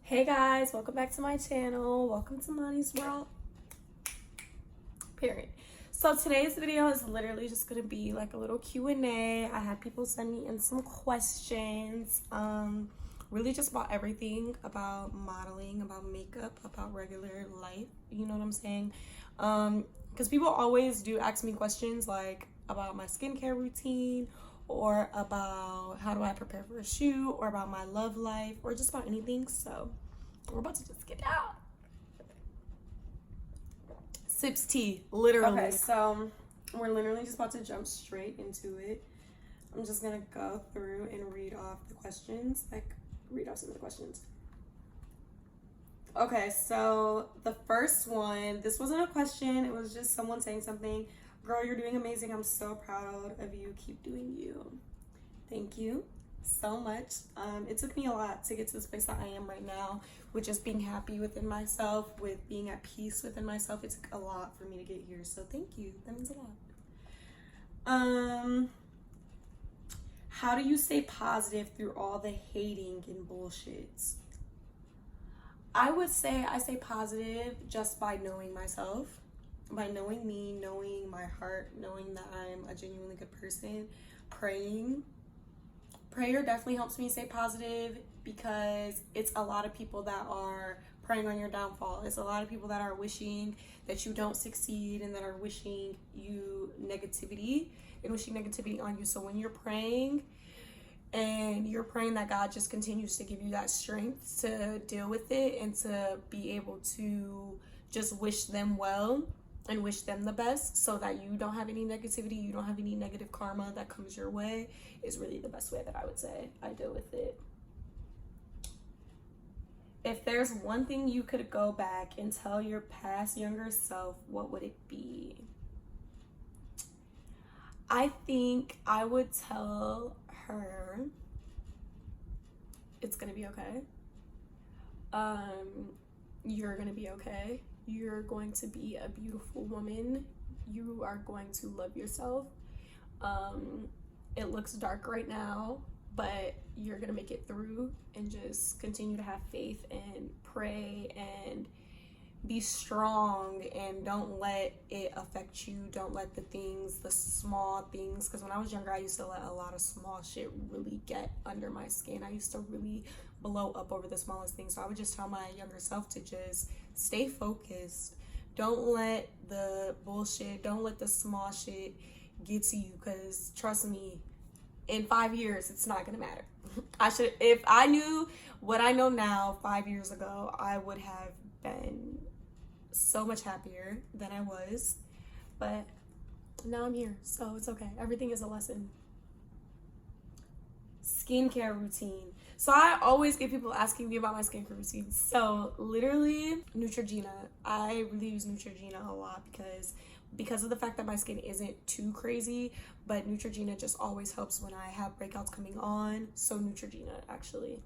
Hey guys, welcome back to my channel. Welcome to Money's World. Period. So today's video is literally just gonna be like a little Q&A. I had people send me in some questions. Really just about everything, about modeling, about makeup, about regular life. You know what I'm saying? Because people always do ask me questions like about my skincare routine, or about how do I prepare for a shoot, or about my love life, or just about anything. So we're about to just get out. Sips tea, literally. Okay, so we're literally just about to jump straight into it. I'm just gonna go through and read off the questions, read off some of the questions. Okay, so the first one, this wasn't a question, it was just someone saying something. Girl, you're doing amazing. I'm so proud of you. Keep doing you. Thank you so much. It took me a lot to get to this place that I am right now, with just being happy within myself, with being at peace within myself. It took a lot for me to get here, so thank you. That means a lot. How do you stay positive through all the hating and bullshits? I would say I stay positive just by knowing myself, by knowing me, knowing my heart, knowing that I'm a genuinely good person. Prayer definitely helps me stay positive, because it's a lot of people that are praying on your downfall. It's a lot of people that are wishing that you don't succeed, and that are wishing you negativity and wishing negativity on you. So when you're praying, and you're praying that God just continues to give you that strength to deal with it, and to be able to just wish them well and wish them the best, so that you don't have any negativity, you don't have any negative karma that comes your way, is really the best way that I would say I deal with it. If there's one thing you could go back and tell your past younger self, what would it be? I think I would tell her it's gonna be okay. You're gonna be okay. You're going to be a beautiful woman. You are going to love yourself. It looks dark right now, but you're gonna make it through, and just continue to have faith and pray and be strong, and don't let it affect you. Don't let the small things, because when I was younger, I used to let a lot of small shit really get under my skin. I used to really blow up over the smallest things. So I would just tell my younger self to just stay focused. Don't let the bullshit, don't let the small shit get to you, because trust me, in 5 years, it's not gonna matter. If I knew what I know now 5 years ago, I would have been so much happier than I was, but now I'm here, so it's okay. Everything is a lesson. Skincare routine. So I always get people asking me about my skincare routine. So literally, Neutrogena. I really use Neutrogena a lot, because of the fact that my skin isn't too crazy, but Neutrogena just always helps when I have breakouts coming on. So Neutrogena, actually.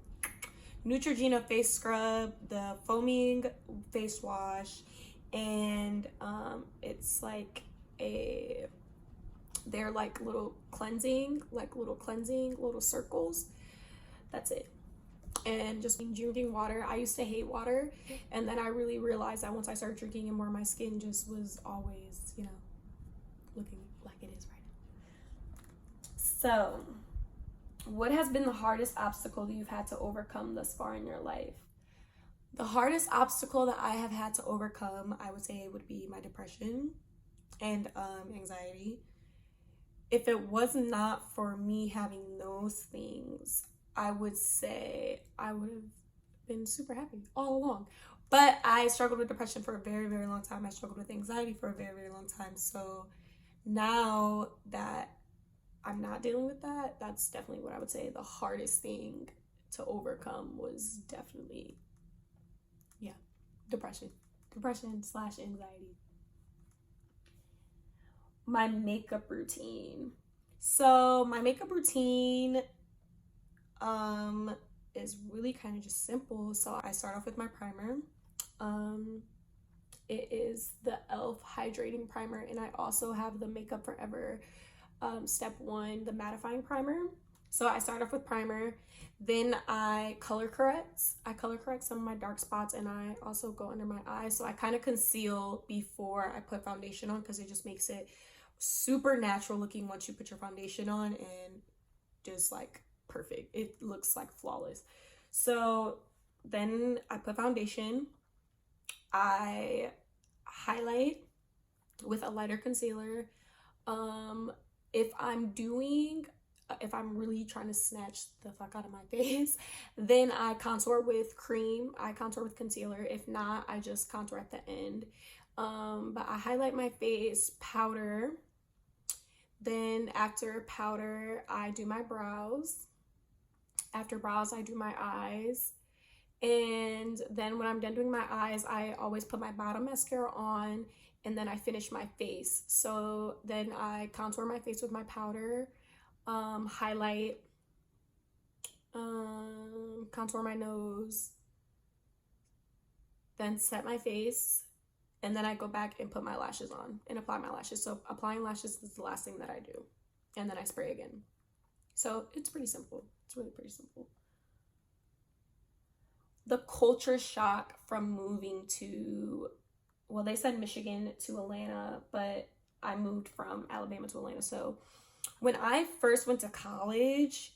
Neutrogena face scrub, the foaming face wash, and it's like they're like little cleansing little circles. That's it. And just drinking water. I used to hate water, and then I really realized that once I started drinking it more, my skin just was always, looking like it is right now. So, what has been the hardest obstacle that you've had to overcome thus far in your life? The hardest obstacle that I have had to overcome, I would say, would be my depression and anxiety. If it was not for me having those things, I would say I would have been super happy all along. But I struggled with depression for a very, very long time. I struggled with anxiety for a very, very long time. So now that I'm not dealing with that, that's definitely what I would say the hardest thing to overcome was definitely, depression / anxiety. My makeup routine. So my makeup routine is really kind of just simple. So I start off with my primer. It is the alllll hydrating primer, and I also have the Makeup Forever Step 1, the mattifying primer. So I start off with primer, then I color correct. I color correct some of my dark spots, and I also go under my eyes. So I kind of conceal before I put foundation on, because it just makes it super natural looking once you put your foundation on, and just like perfect. It looks like flawless. So then I put foundation. I highlight with a lighter concealer. If I'm really trying to snatch the fuck out of my face, then I contour with cream. I contour with concealer. If not, I just contour at the end. But I highlight my face, powder. Then after powder, I do my brows. After brows, I do my eyes. And then when I'm done doing my eyes, I always put my bottom mascara on, and then I finish my face. So then I contour my face with my powder, highlight, contour my nose, then set my face, and then I go back and put my lashes on and apply my lashes. So applying lashes is the last thing that I do, and then I spray again. So it's pretty simple. It's really pretty simple. The culture shock from moving to, well, they said Michigan to Atlanta, but I moved from Alabama to Atlanta. So when I first went to college,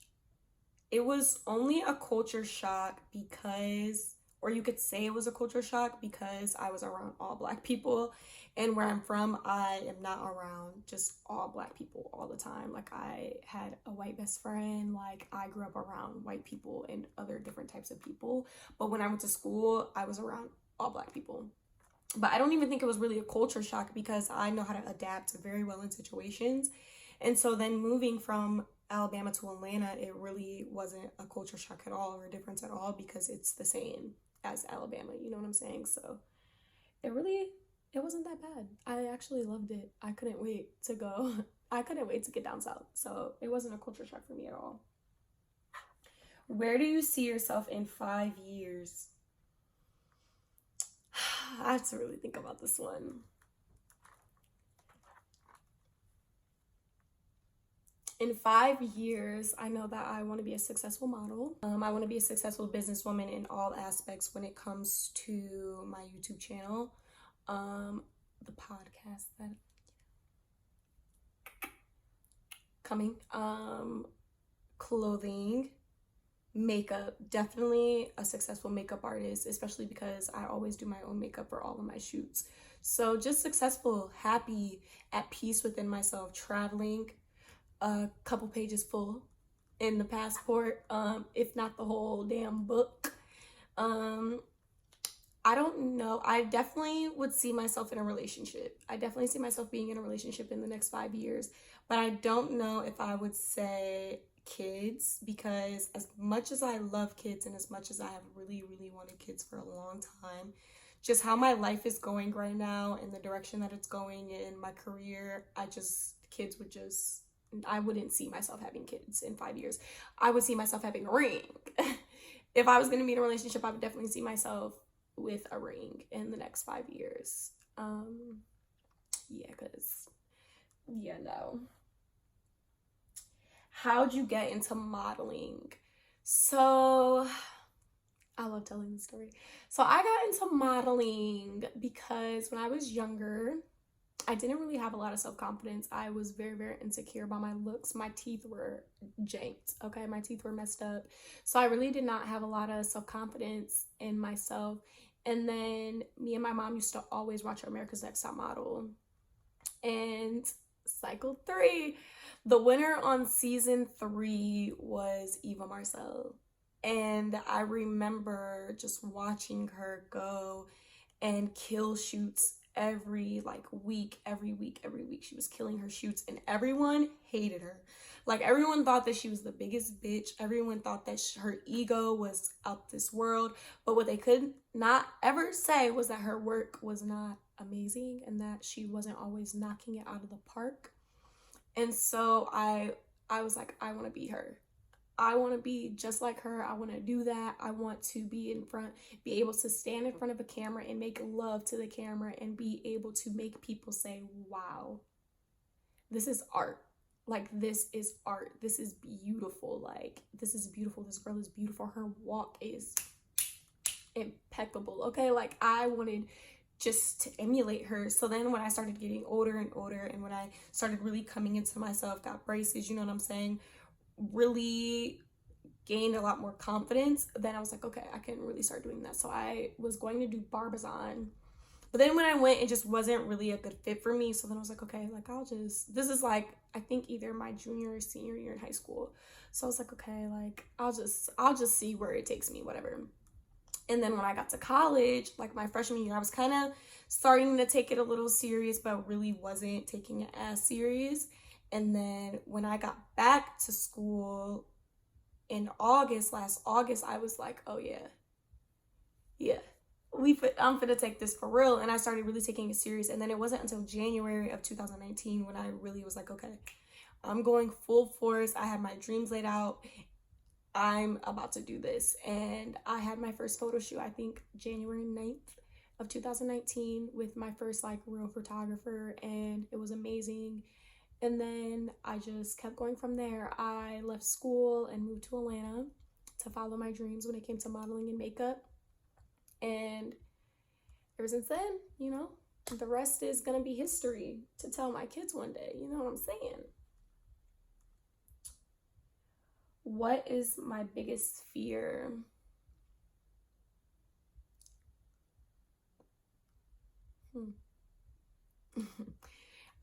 it was only a culture shock because, or you could say it was a culture shock because I was around all Black people. And where I'm from, I am not around just all Black people all the time. Like, I had a white best friend. Like, I grew up around white people and other different types of people. But when I went to school, I was around all Black people. But I don't even think it was really a culture shock because I know how to adapt very well in situations. And so then moving from Alabama to Atlanta, it really wasn't a culture shock at all or a difference at all because it's the same as Alabama. You know what I'm saying? So it wasn't that bad. I actually loved it. I couldn't wait to go. I couldn't wait to get down south. So it wasn't a culture shock for me at all. Where do you see yourself in 5 years? I have to really think about this one. In 5 years, I know that I want to be a successful model. I want to be a successful businesswoman in all aspects when it comes to my YouTube channel. The podcast that coming, clothing, makeup, definitely a successful makeup artist, especially because I always do my own makeup for all of my shoots. So just successful, happy, at peace within myself, traveling, a couple pages full in the passport, if not the whole damn book. I don't know. I definitely would see myself in a relationship. I definitely see myself being in a relationship in the next 5 years. But I don't know if I would say kids, because as much as I love kids and as much as I have really, really wanted kids for a long time, just how my life is going right now and the direction that it's going in my career, I wouldn't see myself having kids in 5 years. I would see myself having a ring. If I was going to be in a relationship, I would definitely see myself with a ring in the next 5 years. No. How'd you get into modeling? So, I love telling the story. So I got into modeling because when I was younger, I didn't really have a lot of self-confidence. I was very, very insecure about my looks. My teeth were janked, okay? My teeth were messed up. So I really did not have a lot of self-confidence in myself. And then me and my mom used to always watch America's Next Top Model. And cycle 3, the winner on season 3 was Eva Marcel. And I remember just watching her go and kill shoots every week. She was killing her shoots and everyone hated her. Like, everyone thought that she was the biggest bitch. Everyone thought that her ego was out this world. But what they could not ever say was that her work was not amazing and that she wasn't always knocking it out of the park. And so I was like, I want to be her. I want to be just like her. I want to do that. I want to be able to stand in front of a camera and make love to the camera and be able to make people say, wow, this is art. like, this is art, this is beautiful, like, this is beautiful, this girl is beautiful, her walk is impeccable, okay? Like, I wanted just to emulate her. So then when I started getting older and older, and when I started really coming into myself, got braces, you know what I'm saying, really gained a lot more confidence, then I was like, okay, I can really start doing that. So I was going to do Barbizon, but then when I went, it just wasn't really a good fit for me. So then I was like, okay, like, this is like, I think either my junior or senior year in high school. So I was like, okay, like, I'll just see where it takes me, whatever. And then when I got to college, like my freshman year, I was kind of starting to take it a little serious, but really wasn't taking it as serious. And then when I got back to school in last August, I was like, oh yeah, I'm gonna take this for real. And I started really taking it serious. And then it wasn't until January of 2019 when I really was like, okay, I'm going full force. I had my dreams laid out. I'm about to do this. And I had my first photo shoot, I think January 9th of 2019, with my first like real photographer, and it was amazing. And then I just kept going from there. I left school and moved to Atlanta to follow my dreams when it came to modeling and makeup. And ever since then, you know, the rest is gonna be history to tell my kids one day. You know what I'm saying? What is my biggest fear?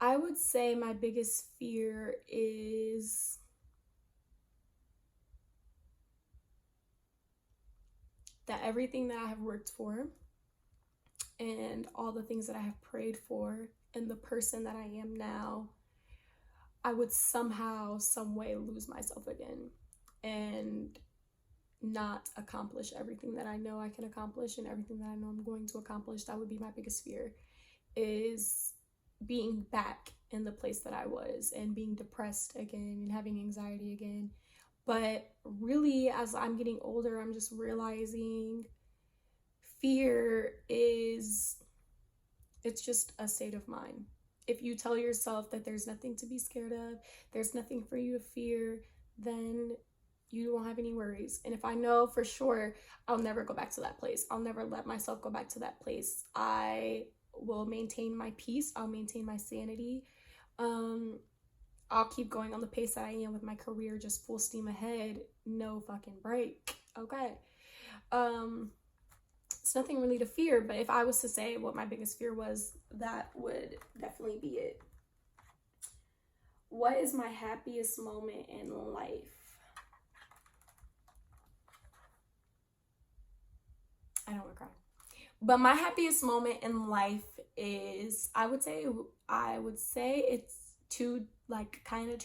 I would say my biggest fear is that everything that I have worked for and all the things that I have prayed for and the person that I am now, I would somehow, some way lose myself again and not accomplish everything that I know I can accomplish and everything that I know I'm going to accomplish. That would be my biggest fear, is being back in the place that I was and being depressed again and having anxiety again. But really, as I'm getting older, I'm just realizing fear it's just a state of mind. If you tell yourself that there's nothing to be scared of, there's nothing for you to fear, then you won't have any worries. And if I know for sure I'll never go back to that place, I'll never let myself go back to that place, I will maintain my peace, I'll maintain my sanity. I'll keep going on the pace that I am with my career, just full steam ahead, no fucking break, okay? It's nothing really to fear, but if I was to say what my biggest fear was, that would definitely be it. What is my happiest moment in life? I don't want to cry. But my happiest moment in life is, I would say it's two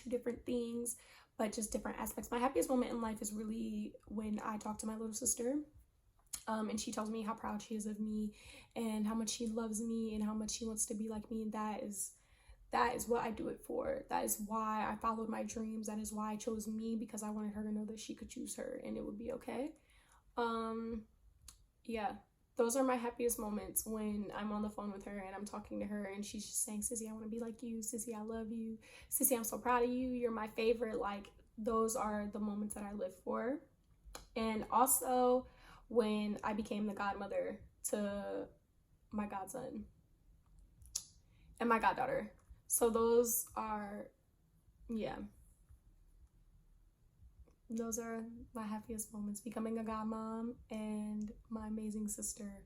different things, but just different aspects. My happiest moment in life is really when I talk to my little sister, and she tells me how proud she is of me and how much she loves me and how much she wants to be like me. And that is what I do it for. That is why I followed my dreams. That is why I chose me, because I wanted her to know that she could choose her and it would be okay. Yeah, those are my happiest moments, when I'm on the phone with her and I'm talking to her and she's just saying, Sissy, I want to be like you. Sissy, I love you. Sissy, I'm so proud of you. You're my favorite. Like, those are the moments that I live for. And also when I became the godmother to my godson and my goddaughter. So those are my happiest moments, becoming a godmom and my amazing sister.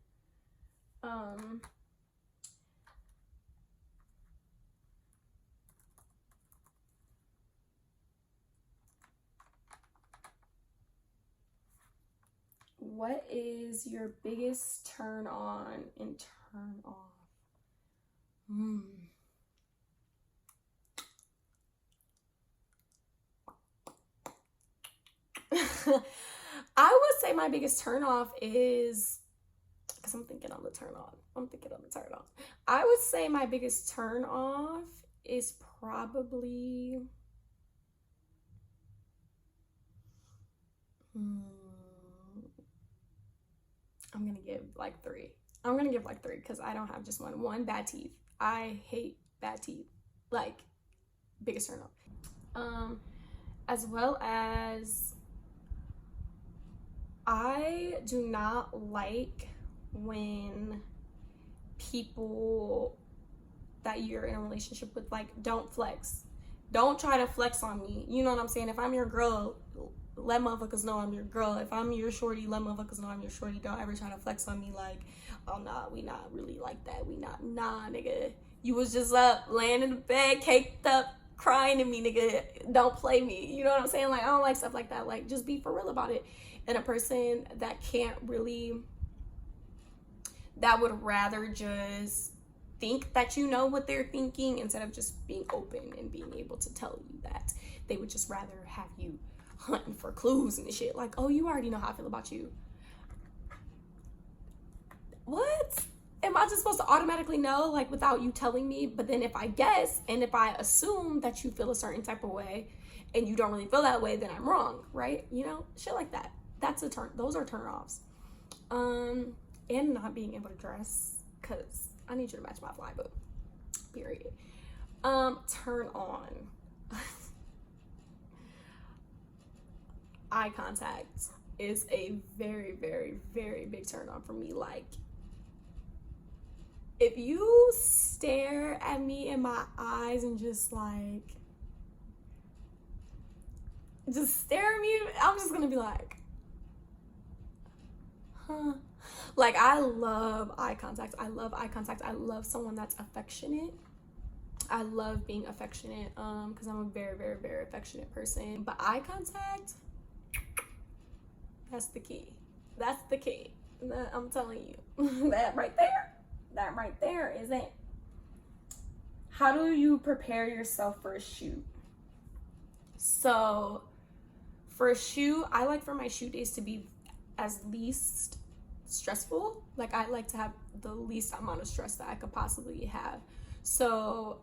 What is your biggest turn on and turn off? I would say my biggest turn off is, because I'm thinking on the turn on. I would say my biggest turn off is probably I'm gonna give like three because I don't have just one. Bad teeth. I hate bad teeth. Like, biggest turn off. As well as I do not like when people that you're in a relationship with, like, don't flex. Don't try to flex on me. You know what I'm saying? If I'm your girl, let motherfuckers know I'm your girl. If I'm your shorty, let motherfuckers know I'm your shorty. Don't ever try to flex on me like, oh nah, we not really like that. We not, nah, nigga. You was just up, laying in the bed, caked up, crying to me, nigga. Don't play me. You know what I'm saying? Like, I don't like stuff like that. Like, just be for real about it. And a person that can't really, that would rather just think that you know what they're thinking instead of just being open and being able to tell you that. They would just rather have you hunting for clues and shit. Like, oh, you already know how I feel about you. What? Am I just supposed to automatically know, like, without you telling me? But then if I guess and if I assume that you feel a certain type of way and you don't really feel that way, then I'm wrong, right? You know, shit like that. That's a turn. Those are turn offs. And not being able to dress, because I need you to match my fly book. Period. Turn on. Eye contact is a very, very, very big turn on for me. Like, if you stare at me in my eyes and just stare at me, I'm just gonna be like, huh? Like, I love eye contact. I love eye contact. I love someone that's affectionate. I love being affectionate because I'm a very, very, very affectionate person. But eye contact, that's the key. That's the key. I'm telling you. That right there is it. How do you prepare yourself for a shoot? So for a shoot, I like for my shoot days to be as least stressful. Like, I like to have the least amount of stress that I could possibly have. So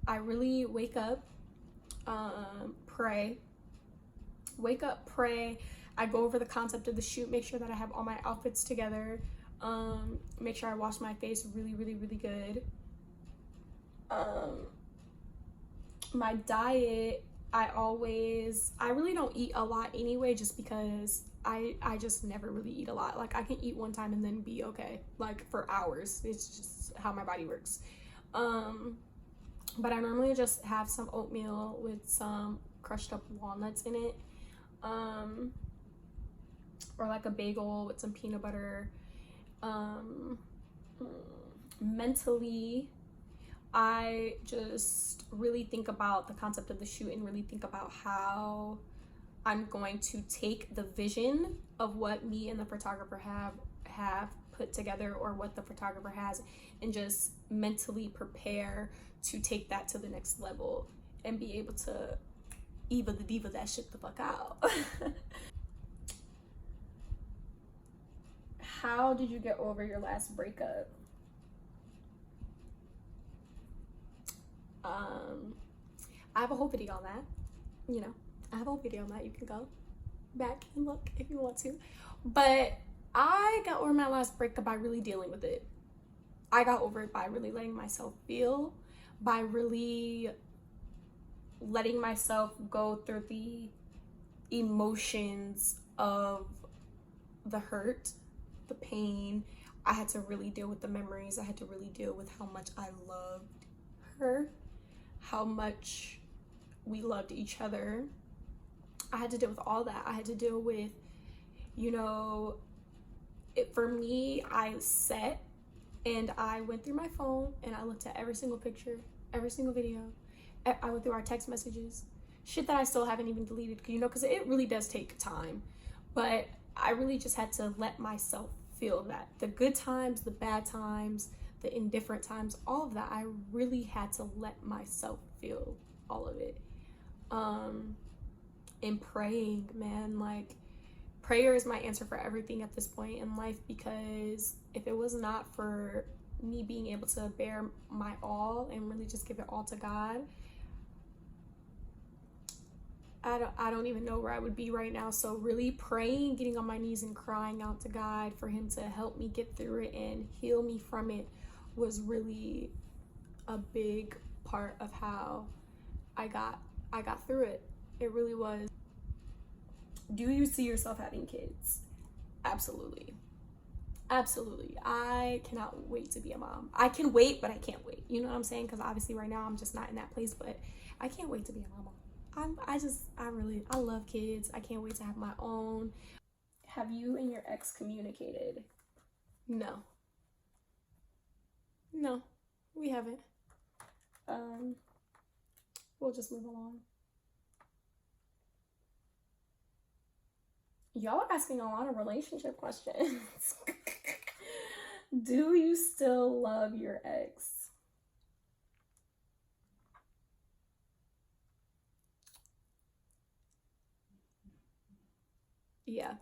I really wake up, pray. I go over the concept of the shoot, make sure that I have all my outfits together, make sure I wash my face really, really, really good. My diet, I really don't eat a lot anyway, just because I just never really eat a lot. Like, I can eat one time and then be okay, like, for hours. It's just how my body works. But I normally just have some oatmeal with some crushed up walnuts in it, or like a bagel with some peanut butter. Mentally, I just really think about the concept of the shoot and really think about how I'm going to take the vision of what me and the photographer have put together, or what the photographer has, and just mentally prepare to take that to the next level and be able to Eva the diva that shit the fuck out. How did you get over your last breakup? I have a whole video on that. You know, I have a whole video on that. You can go back and look if you want to. But I got over my last breakup by really dealing with it. I got over it by really letting myself feel, by really letting myself go through the emotions of the hurt, the pain. I had to really deal with the memories. I had to really deal with how much I loved her, how much we loved each other. I had to deal with all that. I had to deal with, you know, for me, I sat and I went through my phone and I looked at every single picture, every single video. I went through our text messages, shit that I still haven't even deleted, you know, because it really does take time. But I really just had to let myself feel that. The good times, the bad times, the indifferent times, all of that. I really had to let myself feel all of it. And praying, man, like, prayer is my answer for everything at this point in life, because if it was not for me being able to bear my all and really just give it all to God, I don't even know where I would be right now. So really praying, getting on my knees and crying out to God for him to help me get through it and heal me from it was really a big part of how I got I got through it. It really was. Do you see yourself having kids? Absolutely. Absolutely. I cannot wait to be a mom. I can wait, but I can't wait. You know what I'm saying? Because obviously right now I'm just not in that place, but I can't wait to be a mama. I love kids. I can't wait to have my own. Have you and your ex communicated? No. No, we haven't. We'll just move along. Y'all are asking a lot of relationship questions. Do you still love your ex? Yeah.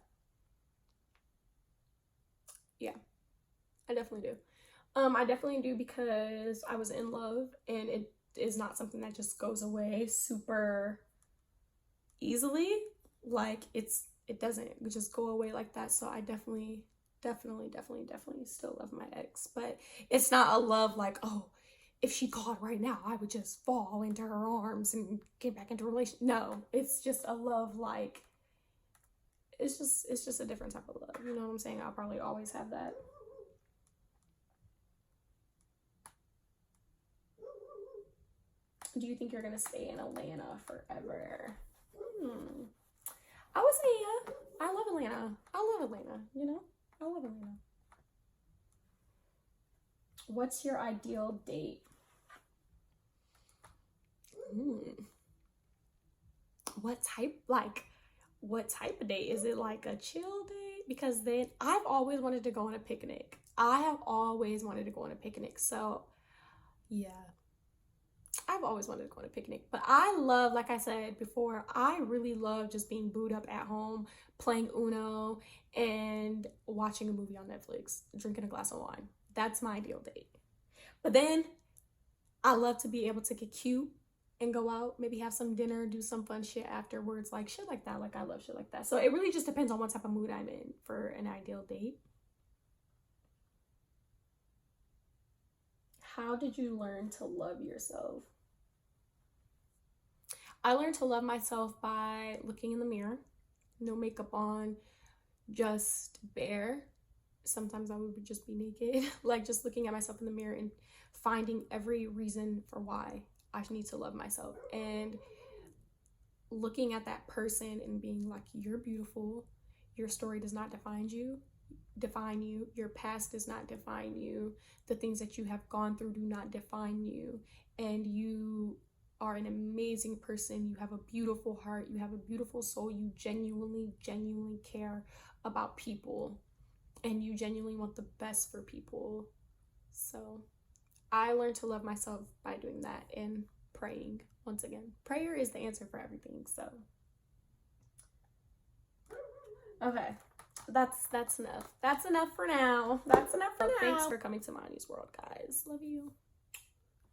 Yeah, I definitely do. I definitely do because I was in love and it is not something that just goes away super easily. Like it doesn't just go away like that. So I definitely still love my ex. But it's not a love like, oh, if she called right now, I would just fall into her arms and get back into a relation. No, it's just a love like it's just a different type of love. You know what I'm saying? I'll probably always have that. Do you think you're gonna stay in Atlanta forever? I would say yeah. I love Atlanta. I love Atlanta, you know? I love Atlanta. What's your ideal date? What type of date? Is it like a chill date? Because then I've always wanted to go on a picnic. I have always wanted to go on a picnic. So yeah. I've always wanted to go on a picnic, but I love, like I said before, I really love just being booed up at home, playing Uno, and watching a movie on Netflix, drinking a glass of wine. That's my ideal date. But then I love to be able to get cute and go out, maybe have some dinner, do some fun shit afterwards, like shit like that. Like I love shit like that. So it really just depends on what type of mood I'm in for an ideal date. How did you learn to love yourself? I learned to love myself by looking in the mirror, no makeup on, just bare. Sometimes I would just be naked, like just looking at myself in the mirror and finding every reason for why I need to love myself, and looking at that person and being like, you're beautiful. Your story does not define you. Your past does not define you. The things that you have gone through do not define you. And you are an amazing person. You have a beautiful heart. You have a beautiful soul. You genuinely care about people. And you genuinely want the best for people. So I learned to love myself by doing that and praying. Once again, prayer is the answer for everything. So okay, that's enough. That's enough for now. That's enough for now. Thanks for coming to Mani's World, guys. Love you.